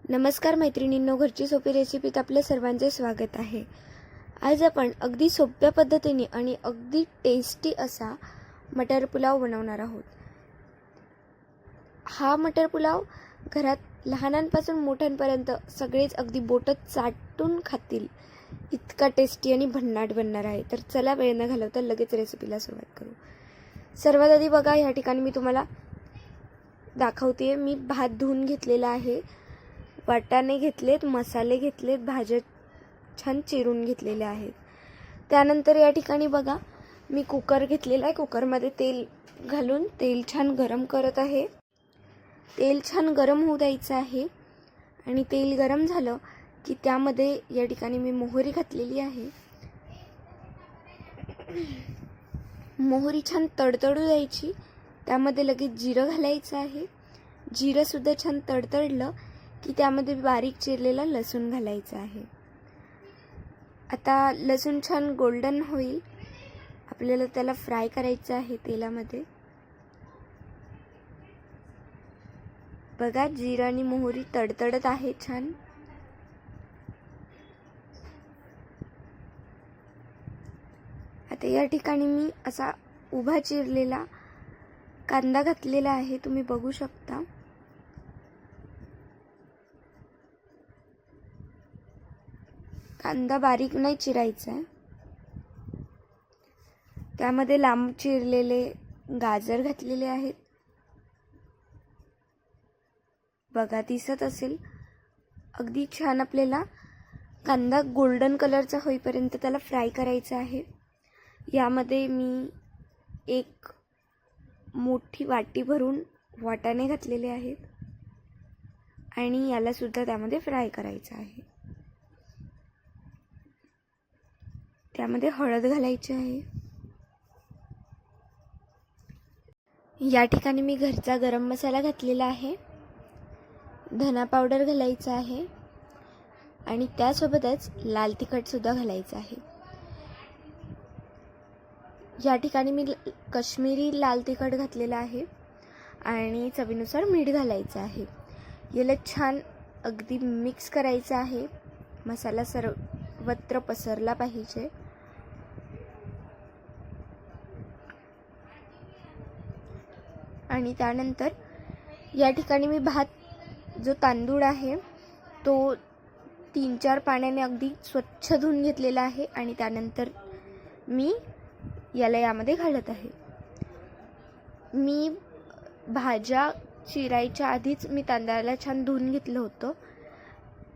नमस्कार मैत्रिणींनो, घरची सोपी रेसिपीत आपल्या सर्वांचे स्वागत आहे। आज आपण अगदी सोप्या पद्धतीने आणि अगदी टेस्टी असा मटर पुलाव बनवणार आहोत। हा मटर पुलाव घरात लहानांपासून मोठ्यांपर्यंत सगळेच अगदी बोटं चाटून खातील इतका टेस्टी आणि भन्नाट बनणार आहे। तर चला वेळ न घालवता लगेच रेसिपीला सुरुवात करू। सर्वात आधी बघा, या ठिकाणी मी तुम्हाला दाखवते। मी भात धुवून घेतलेला आहे, वाटाणे घेतलेत, मसाले घेतलेत, भाज्या छान चिरून घेतलेल्या आहेत। त्यानंतर या ठिकाणी बघा, मी कुकर घेतलेला आहे। कुकरमध्ये तेल घालून तेल छान गरम करत आहे। तेल छान गरम होऊ द्यायचं आहे आणि तेल गरम झालं की त्यामध्ये या ठिकाणी मी मोहरी घातलेली आहे। मोहरी छान तडतडू द्यायची। त्यामध्ये लगेच जिरं घालायचं आहे। जिरं सुद्धा छान तडतडलं की त्यामध्ये बारीक चिरलेला लसूण घालायचा आहे। आता लसूण छान गोल्डन होईल, आपल्याला त्याला फ्राय करायचं आहे तेलामध्ये। बघा, जिरं आणि मोहरी तडतडत आहे छान। आता या ठिकाणी मी असा उभा चिरलेला कांदा घातलेला आहे, तुम्ही बघू शकता। कांदा बारीक नाही चिरायचा आहे। त्यामध्ये लांब चिरलेले गाजर घातलेले आहेत। बघा, दिसत असेल अगदी छान। आपल्याला कांदा गोल्डन कलरचा होईपर्यंत त्याला फ्राय करायचा आहे। यामध्ये मी एक मोठी वाटी भरून वाटाणे घातलेले आहेत आणि याला सुद्धा त्यामध्ये फ्राय करायचं आहे। त्यामध्ये हळद घालायची आहे। या ठिकाणी मी घरचा गरम मसाला घातलेला आहे। धना पावडर घालायचा आहे आणि त्यासोबतच लाल तिखट सुद्धा घालायचं आहे। या ठिकाणी मी काश्मीरी लाल तिखट घातलेला आहे आणि चवीनुसार मीठ घालायचं आहे। याला छान अगदी मिक्स करायचं आहे। मसाला सर्वत्र पसरला पाहिजे। आणि त्यानंतर या ठिकाणी मी भात जो तांदूळ आहे तो 3-4 पाण्याने अगदी स्वच्छ धुवून घेतलेला आहे आणि त्यानंतर मी याला यामध्ये घालत आहे। मी भाज्या चिरायच्या आधीच मी तांदळाला छान धुवून घेतलं होतं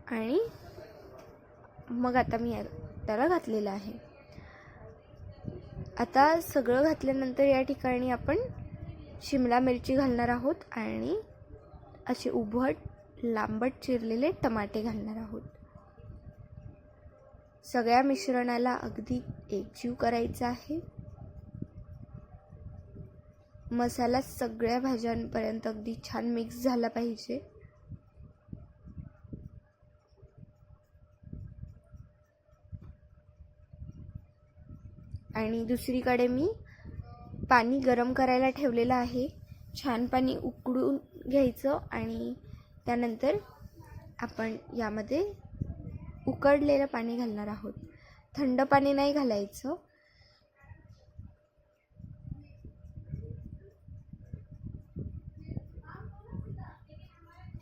आणि मग आता मी त्याला घातलेलं आहे। आता सगळं घातल्यानंतर या ठिकाणी आपण शिमला मिरची घालणार आहोत आणि असे उभट लांबट चिरलेले टमाटे घालणार आहोत। सगळ्या मिश्रणाला अगदी एकजीव करायचा आहे। मसाला सगळ्या भाज्यांपर्यंत अगदी छान मिक्स झाला पाहिजे। आणि दुसरीकडे मी पाणी गरम करायला ठेवलेलं आहे। छान पाणी उकळून घ्यायचं आणि त्यानंतर आपण यामध्ये उकळलेलं पाणी घालणार आहोत। थंड पाणी नाही घालायचं।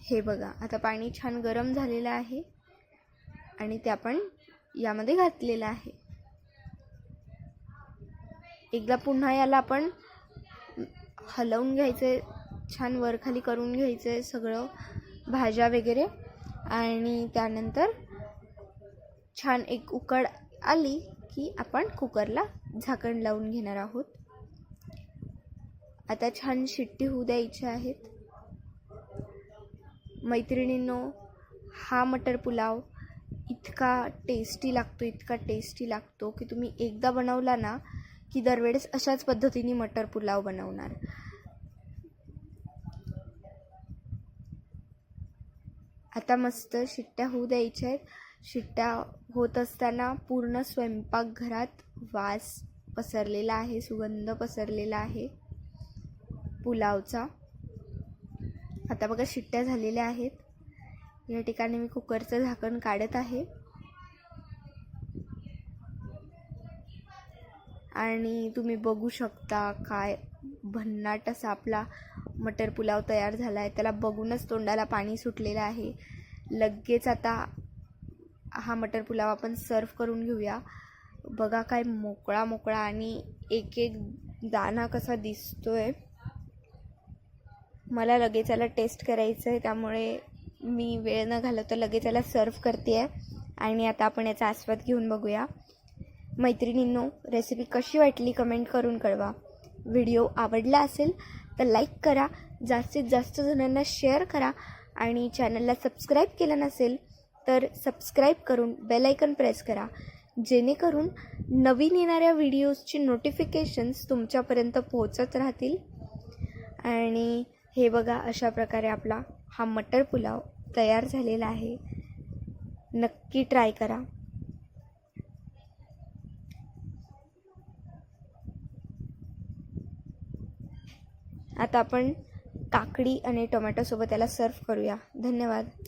हे बघा, आता पाणी छान गरम झालेलं आहे आणि ते आपण यामध्ये घातलेलं आहे। एकदा पुन्हा याला आपण हलवून घ्यायचे, छान वरखाली करून घ्यायचे सगळं भाज्या वगैरे आणि त्यानंतर छान एक उकळ आली की आपण कुकरला झाकण लावून घेणार आहोत। आता छान शिट्टी होऊ द्यायची आहेत। मैत्रिणींनो, हा मटर पुलाव इतका टेस्टी लागतो की तुम्ही एकदा बनवला ना की दरवेळेस अशाच पद्धतीने मटर पुलाव बनवणार। आता मस्त शिट्ट्या होऊ द्यायच्या आहेत। शिट्ट्या होत असताना पूर्ण स्वयंपाकघरात वास पसरलेला आहे, सुगंध पसरलेला आहे पुलावचा। आता बघा, शिट्ट्या झालेल्या आहेत। या ठिकाणी मी कुकरचं झाकण काढत आहे आणि तुम्ही बघू शकता काय भन्नाट असा आपला मटर पुलाव तयार झाला आहे. त्याला बघूनच तोंडाला पाणी सुटलेलं आहे. लगेच आता हा मटर पुलाव आपण सर्व करून घेऊया. बघा काय मोकळा मोकळा आणि एक एक दाणा कसा दिसतोय. मला लगेच याला टेस्ट करायचं आहे, त्यामुळे मी वेळ न घालवता लगेच याला सर्व करते आहे आणि आता आपण याचा आस्वाद घेऊन बघूया. मैत्रिणींनो, रेसिपी कशी वाटली कमेंट करून कळवा. व्हिडिओ आवडला असेल तर लाईक करा, जास्तीत जास्त जणांना शेअर करा आणि चॅनलला सबस्क्राईब केलं नसेल तर सबस्क्राईब करून बेल आयकन प्रेस करा, जेणेकरून नवीन येणाऱ्या व्हिडिओजची नोटिफिकेशन्स तुमच्यापर्यंत पोहोचत राहतील. आणि हे बघा, अशा प्रकारे आपला हा मटर पुलाव तयार झालेला आहे. नक्की ट्राय करा. आता आपण काकडी आणि टोमॅटोसोबत याला सर्व करूया. धन्यवाद.